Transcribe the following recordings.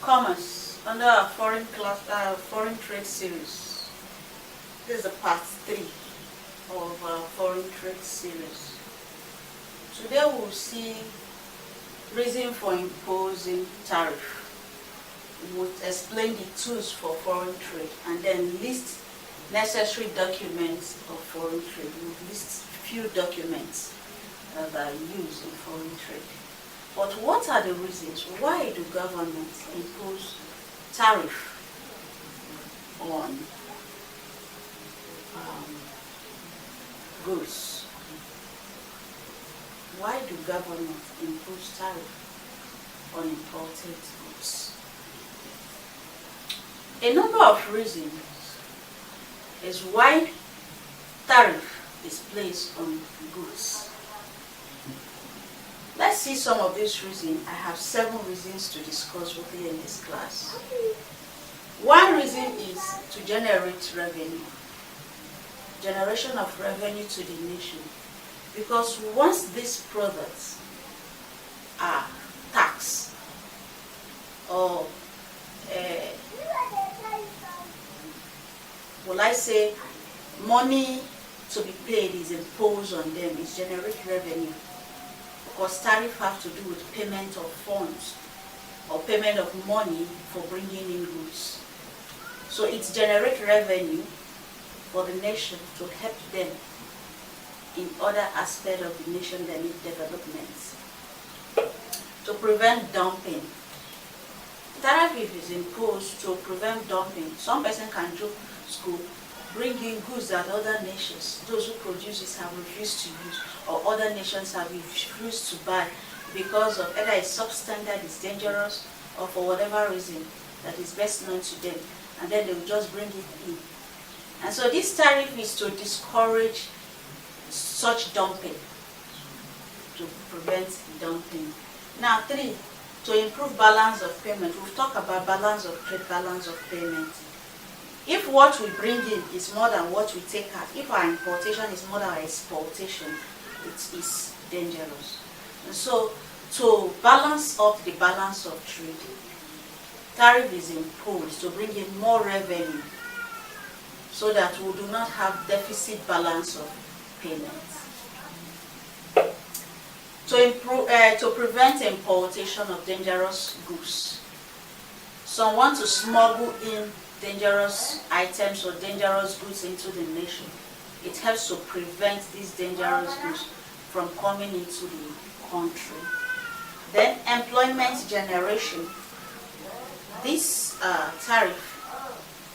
Commerce under our foreign trade series. This is the part 3 of our foreign trade series. Today we'll see reason for imposing tariff. We'll explain the tools for foreign trade and then list necessary documents of foreign trade. We'll list few documents that are used in foreign trade. But what are the reasons? Why do governments impose tariff on goods? Why do governments impose tariff on imported goods? A number of reasons is why tariff is placed on goods. Let's see some of these reasons. I have 7 reasons to discuss with you in this class. One reason is to generate revenue. Generation of revenue to the nation. Because once these products are taxed or will I say money to be paid is imposed on them, it generates revenue. Because tariff have to do with payment of funds or payment of money for bringing in goods. So it generates revenue for the nation to help them in other aspects of the nation that need development. To prevent dumping. Tariff is imposed to prevent dumping. Some person can joke school, bring in goods that other nations, those who produce it, have refused to use, or other nations have refused to buy because of either it's substandard, it's dangerous, or for whatever reason that is best known to them, and then they will just bring it in. And so this tariff is to discourage such dumping, to prevent dumping. Now 3, to improve balance of payment. We've talked about balance of trade, balance of payment. If what we bring in is more than what we take out, if our importation is more than our exportation, it is dangerous. And so, to balance up the balance of trade, tariff is imposed to bring in more revenue so that we do not have deficit balance of payments. To prevent importation of dangerous goods. Some want to smuggle in dangerous items or dangerous goods into the nation. It helps to prevent these dangerous goods from coming into the country. Then employment generation. This tariff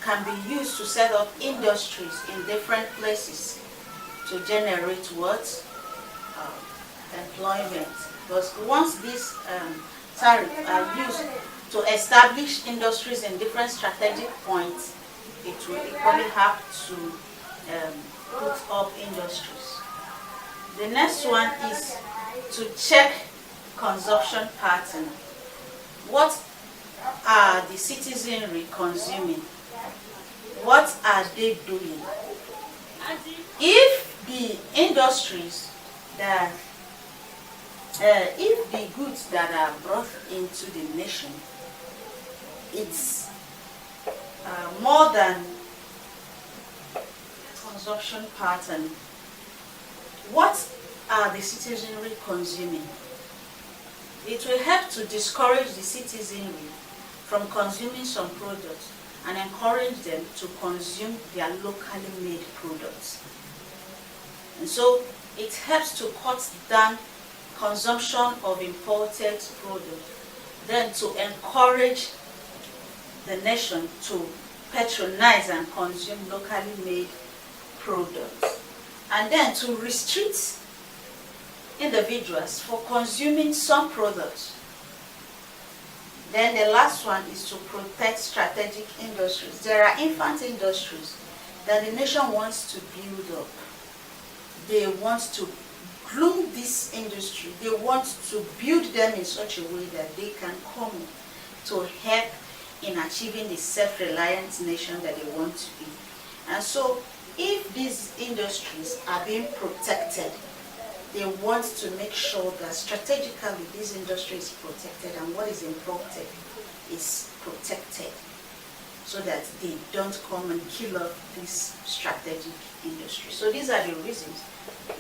can be used to set up industries in different places to generate what? Employment. Because once these tariffs are used to establish industries in different strategic points, it will equally have to put up industries. The next one is to check consumption pattern. What are the citizenry consuming? What are they doing? If the industries that if the goods that are brought into the nation, it's more than consumption pattern, what are the citizenry consuming? It will help to discourage the citizenry from consuming some products and encourage them to consume their locally made products. And so it helps to cut down consumption of imported products, then to encourage the nation to patronize and consume locally made products, and then to restrict individuals for consuming some products. Then the last one is to protect strategic industries. There are infant industries that the nation wants to build up. They want to groom this industry. They want to build them in such a way that they can come to help in achieving the self-reliant nation that they want to be. And so, if these industries are being protected, they want to make sure that strategically this industry is protected and what is imported is protected, so that they don't come and kill off this strategic industry. So these are the reasons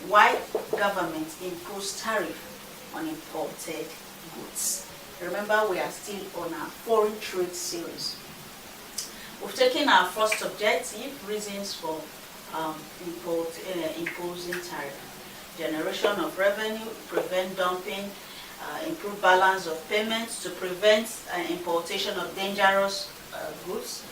why government impose tariff on imported goods. Remember, we are still on our foreign trade series. We've taken our first objective, reasons for imposing tariff. Generation of revenue, prevent dumping, improve balance of payments to prevent importation of dangerous goods,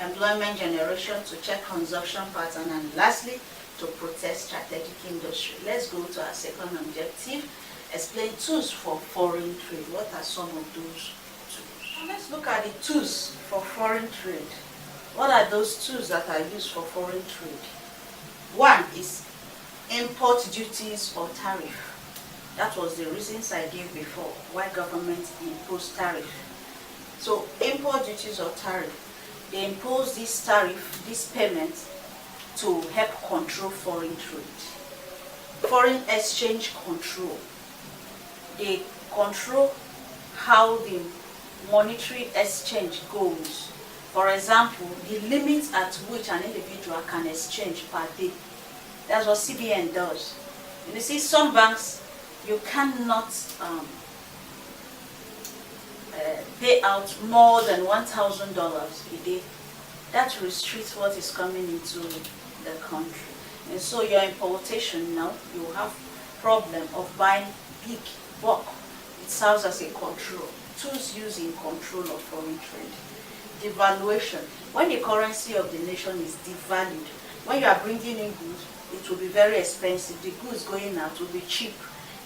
employment generation to check consumption pattern, and lastly, to protect strategic industry. Let's go to our second objective, explain tools for foreign trade. What are some of those tools? Now let's look at the tools for foreign trade. What are those tools that are used for foreign trade? One is import duties or tariff. That was the reasons I gave before why government imposed tariff. So import duties or tariff, they impose this tariff, this payment, to help control foreign trade. Foreign exchange control. They control how the monetary exchange goes. For example, the limit at which an individual can exchange per day. That's what CBN does. And you see, some banks, you cannot pay out more than $1,000 a day. That restricts what is coming into the country. And so your importation now, you have problem of buying big bulk. It serves as a control. Tools used in control of foreign trade. Devaluation. When the currency of the nation is devalued, when you are bringing in goods, it will be very expensive. The goods going out will be cheap.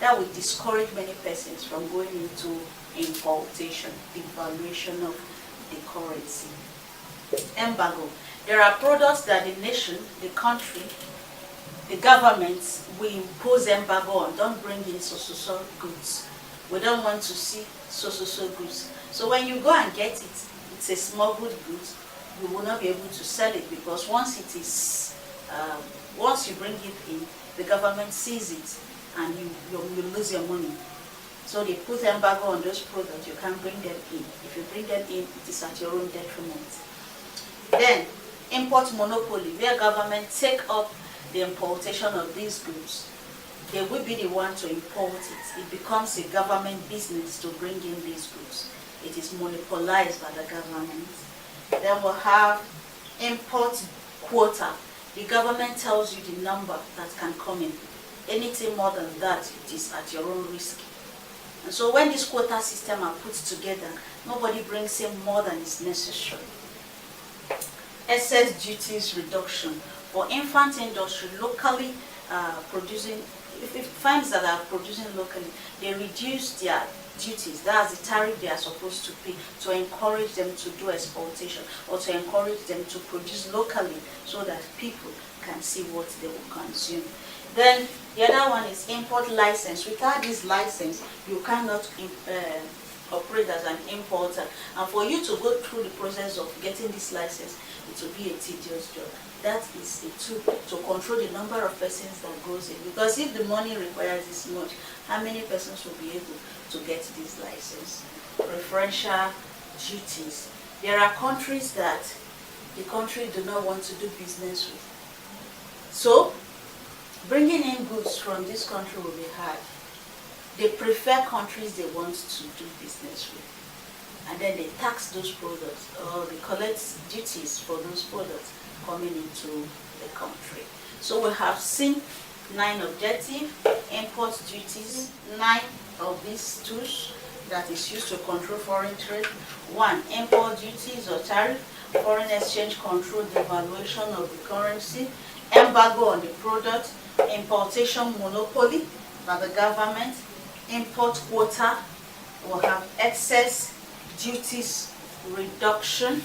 That will discourage many persons from going into importation, devaluation of the currency. Embargo. There are products that the nation, the country, the government will impose embargo on. Don't bring in so goods. We don't want to see so goods. So when you go and get it, it's a smuggled goods, you will not be able to sell it, because once it is, once you bring it in, the government sees it and you lose your money. So they put embargo on those products. You can't bring them in. If you bring them in, it is at your own detriment. Then, import monopoly, where government take up the importation of these goods. They will be the one to import it. It becomes a government business to bring in these goods. It is monopolized by the government. Then we'll have import quota. The government tells you the number that can come in. Anything more than that, it is at your own risk. And so when this quota system are put together, nobody brings in more than is necessary. Excess duties reduction. For infant industry, locally producing, if it finds that are producing locally, they reduce their duties. That's the tariff they are supposed to pay, to encourage them to do exportation, or to encourage them to produce locally, so that people can see what they will consume. Then the other one is import license. Without this license, you cannot operate as an importer. And for you to go through the process of getting this license, it will be a tedious job. That is a tool to control the number of persons that goes in. Because if the money requires this much, how many persons will be able to get this license? Preferential duties. There are countries that the country do not want to do business with. So, bringing in goods from this country will be hard. They prefer countries they want to do business with. And then they tax those products, or they collect duties for those products coming into the country. So we have seen 9 objectives, import duties, 9 of these tools that is used to control foreign trade. 1, import duties or tariff, foreign exchange control, devaluation of the currency, embargo on the product, importation monopoly by the government, import quota, we'll have excess duties reduction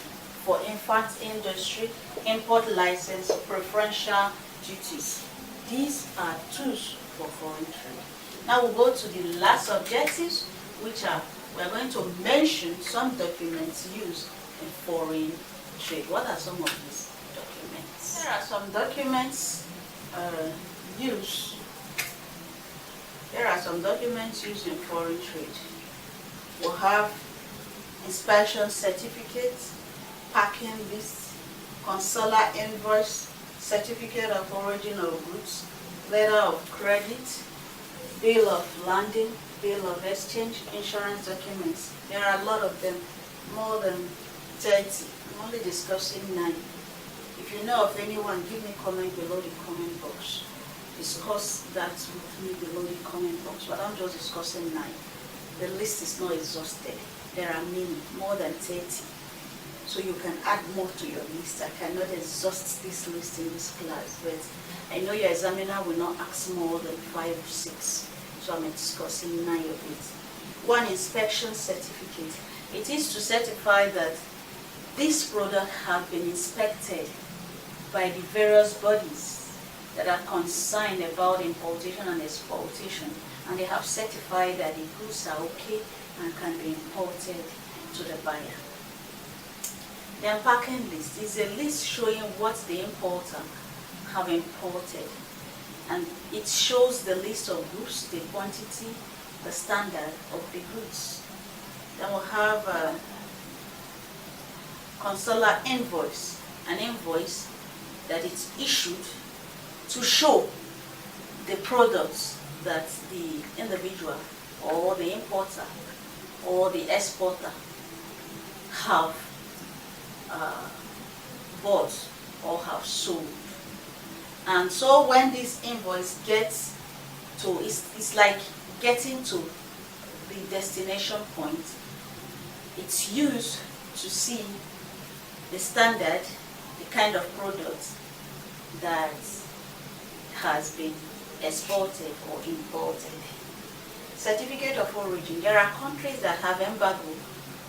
for infant industry, import license, preferential duties. These are tools for foreign trade. Now we'll go to the last objectives, which are, we're going to mention some documents used in foreign trade. What are some of these documents? There are some documents used. There are some documents used in foreign trade. We'll have inspection certificate, packing list, consular invoice, certificate of origin of goods, letter of credit, bill of landing, bill of exchange, insurance documents. There are a lot of them, more than 30. I'm only discussing 9. If you know of anyone, give me a comment below the comment box. Discuss that with me below the comment box, but I'm just discussing 9. The list is not exhausted. There are many, more than 30. So you can add more to your list. I cannot exhaust this list in this class, but I know your examiner will not ask more than 5 or 6. So I'm discussing 9 of it. 1, inspection certificate. It is to certify that this product have been inspected by the various bodies that are concerned about importation and exportation, and they have certified that the goods are okay and can be imported to the buyer. The unpacking list is a list showing what the importer have imported, and it shows the list of goods, the quantity, the standard of the goods. Then we'll have a consular invoice, an invoice that is issued to show the products that the individual or the importer or the exporter have bought or have sold. And so when this invoice gets to, it's like getting to the destination point, it's used to see the standard, the kind of product that has been exported or imported. Certificate of origin. There are countries that have embargo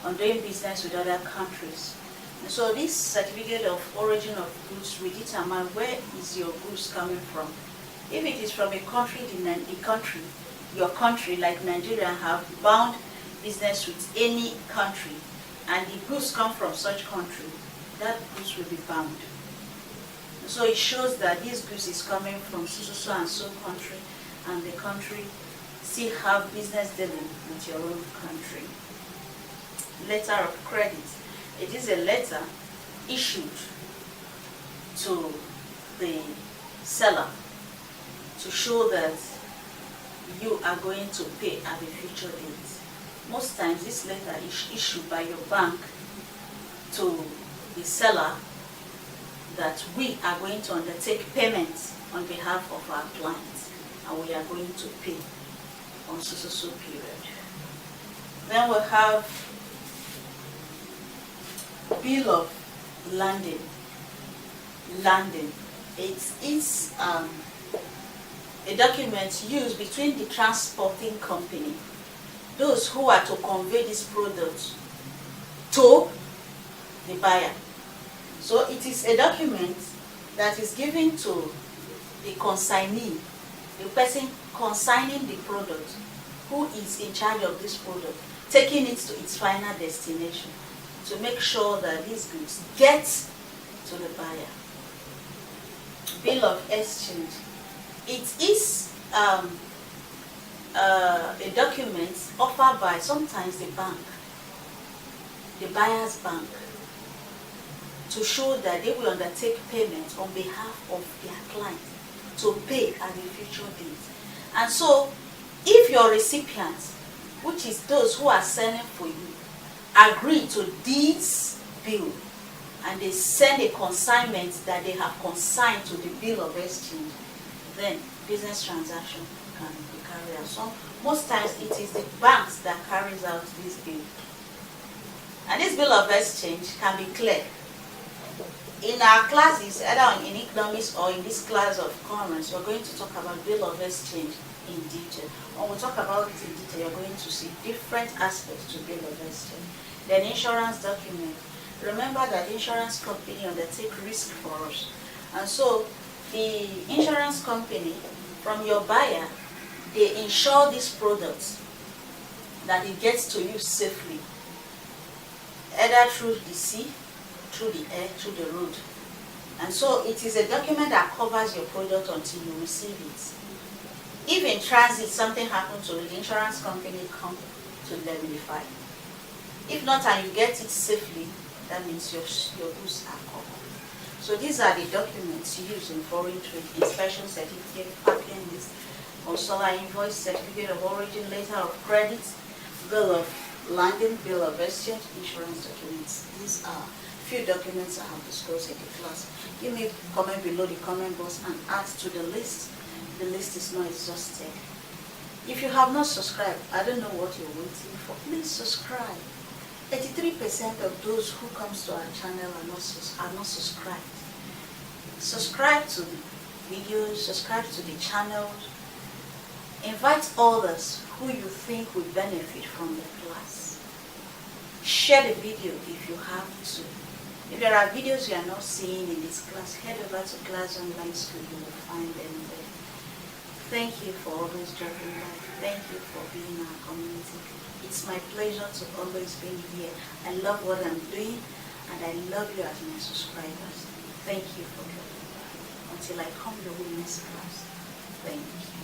on doing business with other countries. And so this certificate of origin of goods will determine where is your goods coming from. If it is from a country, your country like Nigeria have bound business with any country, and the goods come from such country, that goods will be bound. So it shows that this goods is coming from so and so country, and the country still have business dealing with your own country. Letter of credit. It is a letter issued to the seller to show that you are going to pay at a future date. Most times this letter is issued by your bank to the seller that we are going to undertake payments on behalf of our clients, and we are going to pay on so period. Then we'll have bill of landing. It is a document used between the transporting company, those who are to convey this product to the buyer. So it is a document that is given to the consignee, the person consigning the product, who is in charge of this product, taking it to its final destination to make sure that these goods get to the buyer. Bill of exchange. It is a document offered by sometimes the bank, the buyer's bank, to show that they will undertake payments on behalf of their client to pay at a future date. And so, if your recipients, which is those who are selling for you, agree to this bill, and they send a consignment that they have consigned to the bill of exchange, then business transaction can be carried out. So most times it is the banks that carries out this bill. And this bill of exchange can be clear. In our classes, either in economics or in this class of commerce, we're going to talk about bill of exchange in detail. When we talk about it in detail, you're going to see different aspects to bill of exchange. Then insurance document. Remember that insurance company undertake risk for us. And so the insurance company, from your buyer, they insure this product that it gets to you safely, either through the sea, through the air, through the road. And so it is a document that covers your product until you receive it. If in transit something happens to it, the insurance company comes to indemnify. If not, and you get it safely, that means your goods are covered. So these are the documents used in foreign trade: inspection certificate, packing list, consular invoice, certificate of origin, letter of credit, bill of landing, bill of exchange, insurance documents. These are few documents I have discussed in the class. You may comment below the comment box and add to the list. The list is not exhausted. If you have not subscribed, I don't know what you're waiting for. Please subscribe. 83% of those who comes to our channel are not subscribed. Subscribe to the videos, subscribe to the channel. Invite others who you think will benefit from the class. Share the video if you have to. If there are videos you are not seeing in this class, head over to Class Online School, you will find them there. Thank you for always dropping by. Thank you for being our community. It's my pleasure to always be here. I love what I'm doing, and I love you as my subscribers. Thank you for dropping by. Until I come your way next class. Thank you.